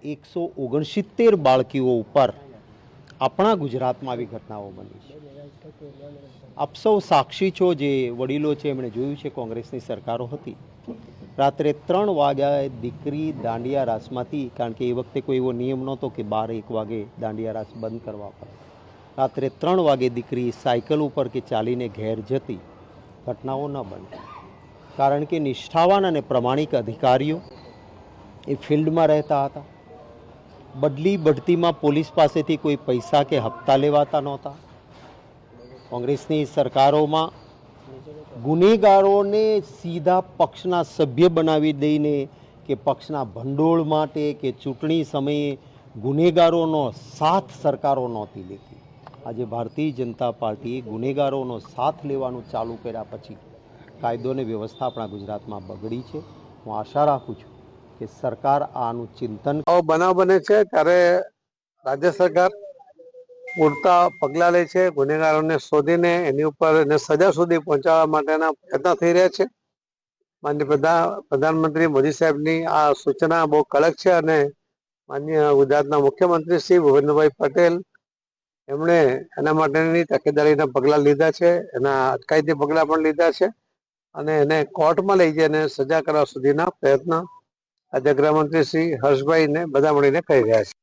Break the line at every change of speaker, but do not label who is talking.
169 બાળકીઓ ઉપર આપણા ગુજરાતમાં આવી ઘટનાઓ બની છે। આપ સૌ સાક્ષી છો, જે વડીલો છે એમણે જોયું છે, કોંગ્રેસની સરકારો હતી, રાત્રે 3 વાગ્યાએ દીકરી દાંડિયા રાસમાંથી, કારણ કે એ વખતે કોઈ એવો નિયમ નહોતો કે 12-1 વાગે દાંડિયા રાસ બંધ કરવા પડે, રાત્રે 3 વાગે દીકરી સાયકલ ઉપર કે ચાલીને ઘેર જતી, ઘટનાઓ ન બની, કારણ કે નિષ્ઠાવાન અને પ્રમાણિક અધિકારીઓ એ ફિલ્ડમાં રહેતા હતા। બદલી બઢતીમાં પોલીસ પાસેથી કોઈ પૈસા કે હપ્તા લેવાતા નહોતા। કોંગ્રેસની સરકારોમાં ગુનેગારોને સીધા પક્ષના સભ્ય બનાવી દઈને કે પક્ષના ભંડોળ માટે કે ચૂંટણી સમયે ગુનેગારોનો સાથ સરકારો નહોતી લેતી। આજે ભારતીય જનતા પાર્ટીએ ગુનેગારોનો સાથ લેવાનું ચાલુ કર્યા પછી કાયદો અને વ્યવસ્થા આપણા ગુજરાતમાં બગડી છે। હું આશા રાખું છું કે સરકાર આનું ચિંતન
બનાવ બને છે ત્યારે રાજ્ય સરકાર પૂરતા પગલાં લે છે, ગુનેગારોને શોધીને એની ઉપર એને સજા સુધી પહોંચાડવા માટેના પ્રયત્ન થઈ રહ્યા છે। માનનીય પ્રધાનમંત્રી મોદી સાહેબની આ સૂચના બહુ કડક છે અને માનનીય ગુજરાતના મુખ્યમંત્રી શ્રી ભૂપેન્દ્રભાઈ પટેલ એમણે એના માટેની તકેદારીના પગલાં લીધા છે, એના અટકાયતી પગલાં પણ લીધા છે અને એને કોર્ટમાં લઈ જઈને સજા કરવા સુધીના પ્રયત્ન આજે ગૃહમંત્રી શ્રી હર્ષભાઈ ને બધા મળીને કરી રહ્યા છે।